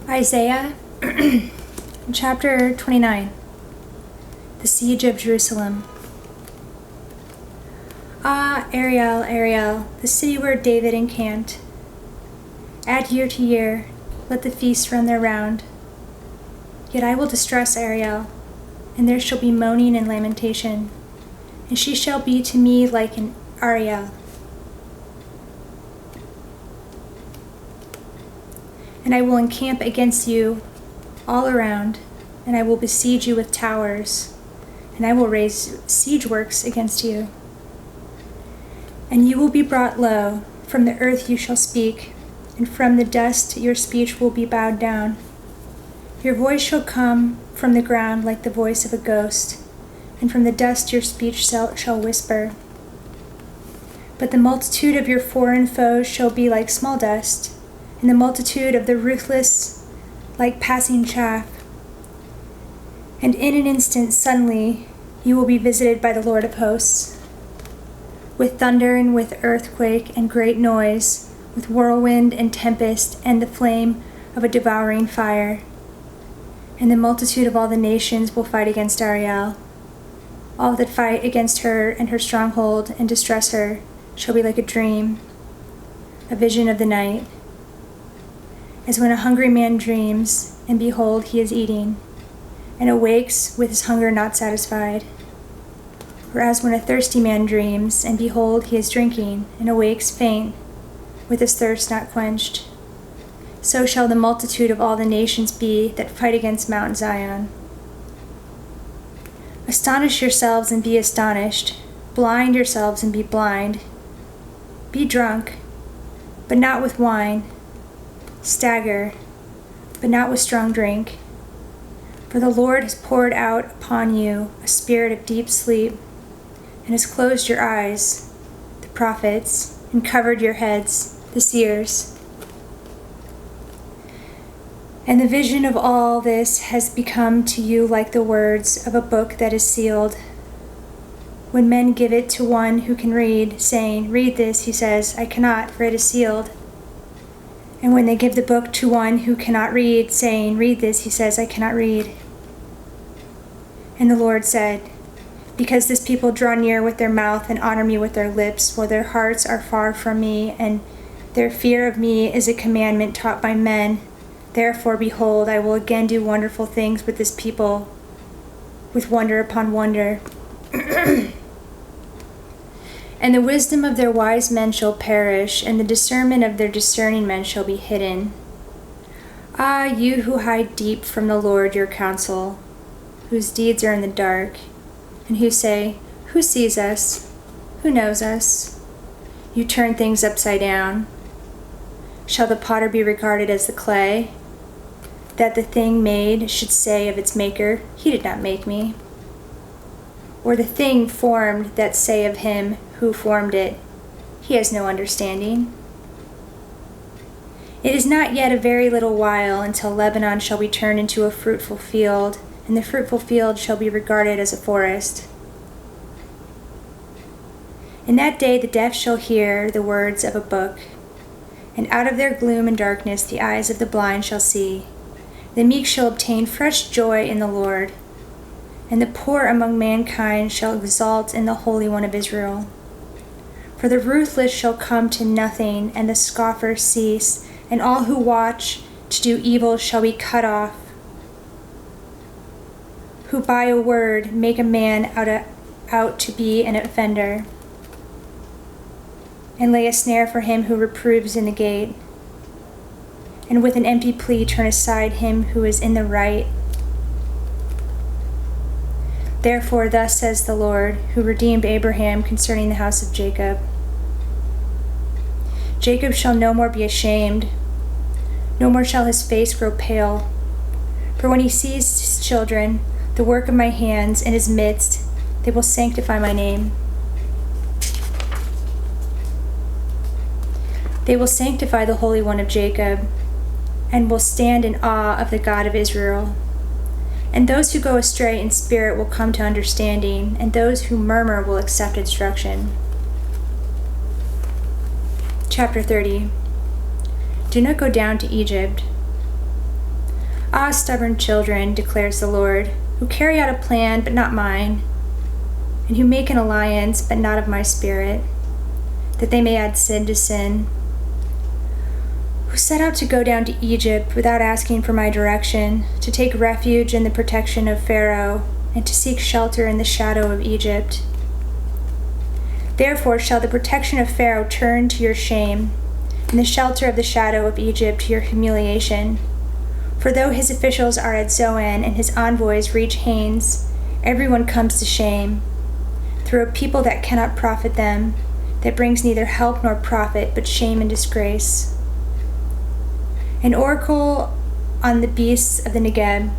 Isaiah chapter 29. The siege of Jerusalem. Ah, Ariel, Ariel, the city where David encamped. Add year to year, let the feasts run their round. Yet I will distress Ariel, and there shall be moaning and lamentation, and she shall be to me like an Ariel. And I will encamp against you all around, and I will besiege you with towers, and I will raise siege works against you. And you will be brought low, from the earth you shall speak, and from the dust your speech will be bowed down. Your voice shall come from the ground like the voice of a ghost, and from the dust your speech shall whisper. But the multitude of your foreign foes shall be like small dust, and the multitude of the ruthless like passing chaff. And in an instant suddenly you will be visited by the Lord of hosts, with thunder and with earthquake and great noise, with whirlwind and tempest and the flame of a devouring fire. And the multitude of all the nations will fight against Ariel. All that fight against her and her stronghold and distress her shall be like a dream, a vision of the night. As when a hungry man dreams, and behold, he is eating, and awakes with his hunger not satisfied. Or as when a thirsty man dreams, and behold, he is drinking, and awakes faint, with his thirst not quenched. So shall the multitude of all the nations be that fight against Mount Zion. Astonish yourselves and be astonished. Blind yourselves and be blind. Be drunk, but not with wine. Stagger, but not with strong drink. For the Lord has poured out upon you a spirit of deep sleep, and has closed your eyes, the prophets, and covered your heads, the seers. And the vision of all this has become to you like the words of a book that is sealed. When men give it to one who can read, saying, "Read this," he says, "I cannot, for it is sealed." And when they give the book to one who cannot read, saying, "Read this," he says, "I cannot read." And the Lord said, "Because this people draw near with their mouth and honor me with their lips, while their hearts are far from me, and their fear of me is a commandment taught by men, therefore, behold, I will again do wonderful things with this people, with wonder upon wonder. And the wisdom of their wise men shall perish, and the discernment of their discerning men shall be hidden. Ah, you who hide deep from the Lord your counsel, whose deeds are in the dark, and who say, "Who sees us? Who knows us?" You turn things upside down. Shall the potter be regarded as the clay, that the thing made should say of its maker, "He did not make me"? Or the thing formed that say of him who formed it, "He has no understanding"? It is not yet a very little while until Lebanon shall be turned into a fruitful field, and the fruitful field shall be regarded as a forest. In that day the deaf shall hear the words of a book, and out of their gloom and darkness the eyes of the blind shall see. The meek shall obtain fresh joy in the Lord, and the poor among mankind shall exult in the Holy One of Israel. For the ruthless shall come to nothing, and the scoffer cease, and all who watch to do evil shall be cut off, who by a word make a man out to be an offender, and lay a snare for him who reproves in the gate, and with an empty plea turn aside him who is in the right. Therefore thus says the Lord, who redeemed Abraham concerning the house of Jacob. Jacob shall no more be ashamed, no more shall his face grow pale. For when he sees his children, the work of my hands in his midst, they will sanctify my name. They will sanctify the Holy One of Jacob, and will stand in awe of the God of Israel. And those who go astray in spirit will come to understanding, and those who murmur will accept instruction. Chapter 30. Do not go down to Egypt. Ah, stubborn children, declares the Lord, who carry out a plan but not mine, and who make an alliance but not of my spirit, that they may add sin to sin, who set out to go down to Egypt without asking for my direction, to take refuge in the protection of Pharaoh, and to seek shelter in the shadow of Egypt. Therefore shall the protection of Pharaoh turn to your shame, and the shelter of the shadow of Egypt to your humiliation. For though his officials are at Zoan and his envoys reach Hanes, everyone comes to shame, through a people that cannot profit them, that brings neither help nor profit, but shame and disgrace. An oracle on the beasts of the Negeb.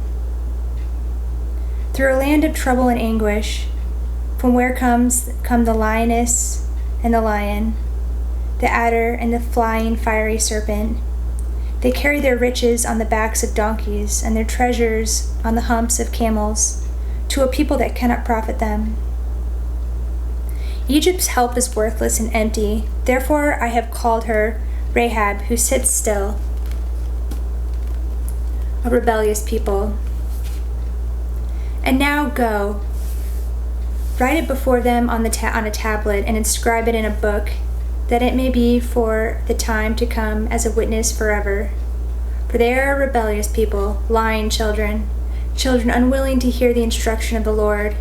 Through a land of trouble and anguish, from where come the lioness and the lion, the adder and the flying fiery serpent. They carry their riches on the backs of donkeys and their treasures on the humps of camels, to a people that cannot profit them. Egypt's help is worthless and empty. Therefore I have called her Rahab, who sits still, a rebellious people. And now go, write it before them on a tablet, and inscribe it in a book, that it may be for the time to come as a witness forever. For they are a rebellious people, lying children, children unwilling to hear the instruction of the Lord,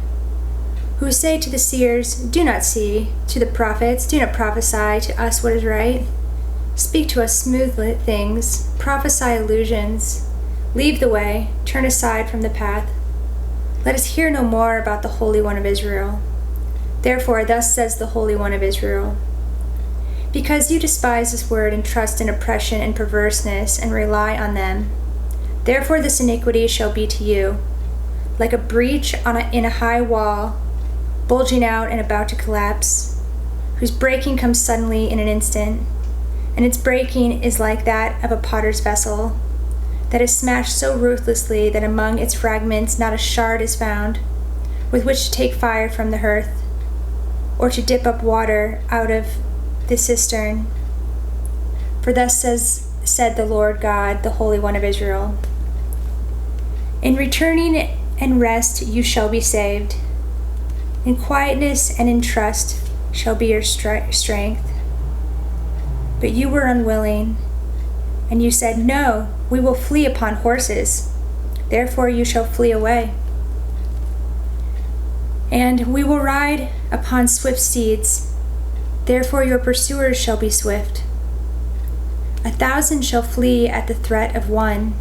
who say to the seers, do not see, to the prophets, do not prophesy to us what is right. Speak to us smooth things, prophesy illusions. Leave the way, turn aside from the path. Let us hear no more about the Holy One of Israel. Therefore, thus says the Holy One of Israel, because you despise this word and trust in oppression and perverseness and rely on them, therefore this iniquity shall be to you, like a breach in a high wall, bulging out and about to collapse, whose breaking comes suddenly in an instant, and its breaking is like that of a potter's vessel, that is smashed so ruthlessly that among its fragments not a shard is found, with which to take fire from the hearth, or to dip up water out of the cistern. For thus said the Lord God, the Holy One of Israel, in returning and rest you shall be saved. In quietness and in trust shall be your strength. But you were unwilling, and you said, no, we will flee upon horses. Therefore you shall flee away. And we will ride upon swift steeds. Therefore your pursuers shall be swift. 1,000 shall flee at the threat of one.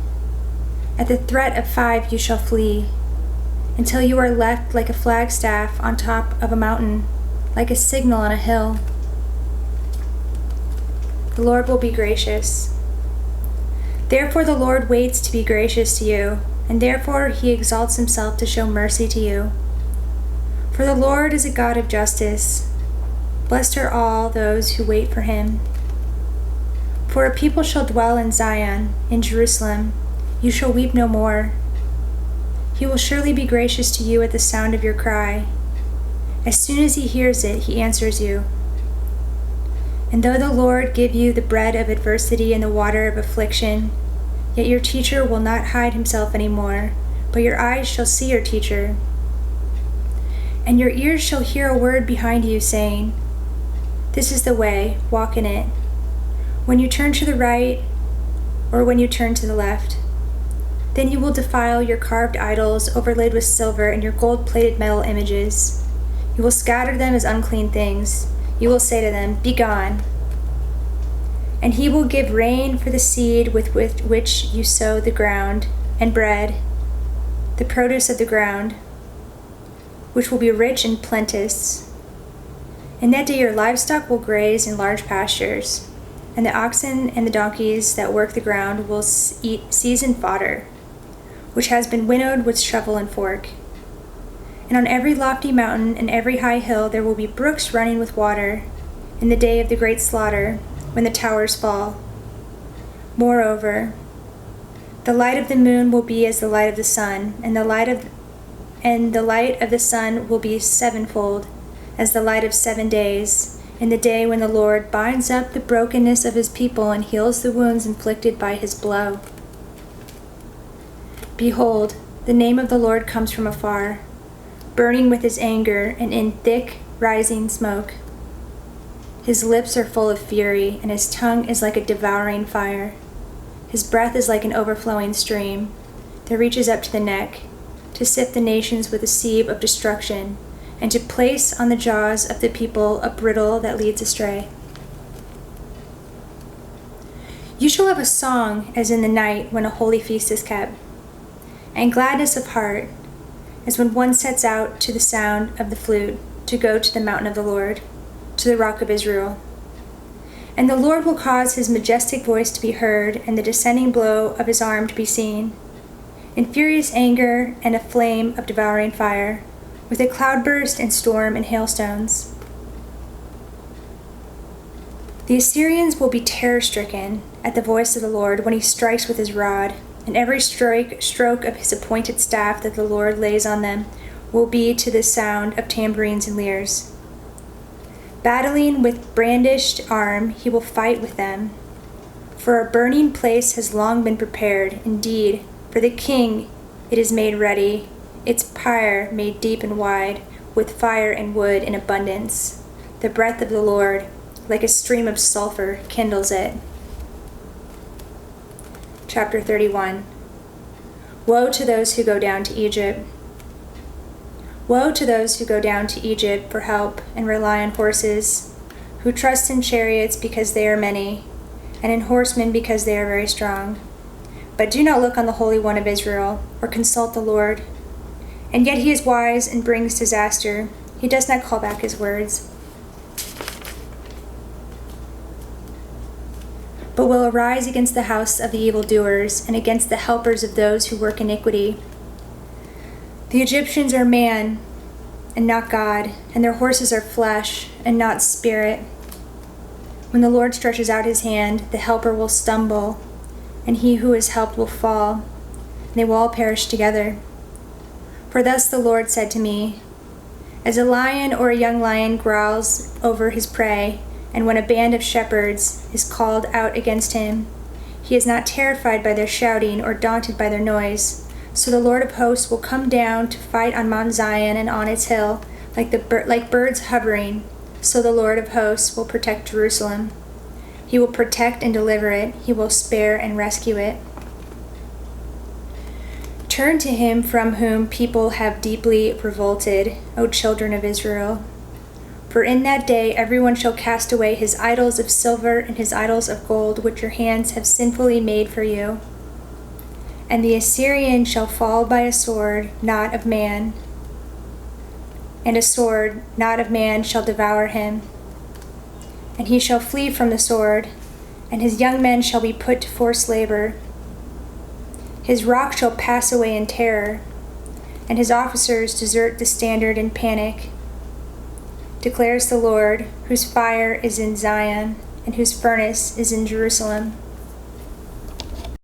At the threat of 5 you shall flee, until you are left like a flagstaff on top of a mountain, like a signal on a hill. The Lord will be gracious. Therefore the Lord waits to be gracious to you, and therefore he exalts himself to show mercy to you. For the Lord is a God of justice. Blessed are all those who wait for him. For a people shall dwell in Zion, in Jerusalem. You shall weep no more. He will surely be gracious to you at the sound of your cry. As soon as he hears it, he answers you. And though the Lord give you the bread of adversity and the water of affliction, yet your teacher will not hide himself any more, but your eyes shall see your teacher. And your ears shall hear a word behind you saying, this is the way, walk in it. When you turn to the right, or when you turn to the left, then you will defile your carved idols overlaid with silver and your gold-plated metal images. You will scatter them as unclean things. You will say to them, be gone. And he will give rain for the seed with which you sow the ground, and bread, the produce of the ground, which will be rich and plenteous. In that day your livestock will graze in large pastures, and the oxen and the donkeys that work the ground will eat seasoned fodder, which has been winnowed with shovel and fork. And on every lofty mountain and every high hill there will be brooks running with water, in the day of the great slaughter, when the towers fall. Moreover, the light of the moon will be as the light of the sun, and the light of the sun will be sevenfold, as the light of 7 days, in the day when the Lord binds up the brokenness of his people and heals the wounds inflicted by his blow. Behold, the name of the Lord comes from afar, burning with his anger and in thick, rising smoke. His lips are full of fury, and his tongue is like a devouring fire. His breath is like an overflowing stream that reaches up to the neck, to sift the nations with a sieve of destruction, and to place on the jaws of the people a bridle that leads astray. You shall have a song as in the night when a holy feast is kept, and gladness of heart as when one sets out to the sound of the flute to go to the mountain of the Lord, to the rock of Israel. And the Lord will cause his majestic voice to be heard, and the descending blow of his arm to be seen, in furious anger and a flame of devouring fire, with a cloudburst and storm and hailstones. The Assyrians will be terror-stricken at the voice of the Lord when he strikes with his rod, and every stroke of his appointed staff that the Lord lays on them will be to the sound of tambourines and lyres. Battling with brandished arm, he will fight with them. For a burning place has long been prepared. Indeed, for the king it is made ready, its pyre made deep and wide, with fire and wood in abundance. The breath of the Lord, like a stream of sulfur, kindles it. Chapter 31. Woe to those who go down to Egypt. Woe to those who go down to Egypt for help and rely on horses, who trust in chariots because they are many, and in horsemen because they are very strong. But do not look on the Holy One of Israel, or consult the Lord. And yet he is wise and brings disaster. He does not call back his words, but will arise against the house of the evildoers and against the helpers of those who work iniquity. The Egyptians are man and not God, and their horses are flesh and not spirit. When the Lord stretches out his hand, the helper will stumble, and he who is helped will fall, and they will all perish together. For thus the Lord said to me, as a lion or a young lion growls over his prey, and when a band of shepherds is called out against him, he is not terrified by their shouting or daunted by their noise. So the Lord of hosts will come down to fight on Mount Zion and on its hill, like birds hovering. So the Lord of hosts will protect Jerusalem. He will protect and deliver it. He will spare and rescue it. Turn to him from whom people have deeply revolted, O children of Israel. For in that day everyone shall cast away his idols of silver and his idols of gold, which your hands have sinfully made for you. And the Assyrian shall fall by a sword, not of man, and a sword, not of man, shall devour him. And he shall flee from the sword, and his young men shall be put to forced labor. His rock shall pass away in terror, and his officers desert the standard in panic, declares the Lord, whose fire is in Zion, and whose furnace is in Jerusalem.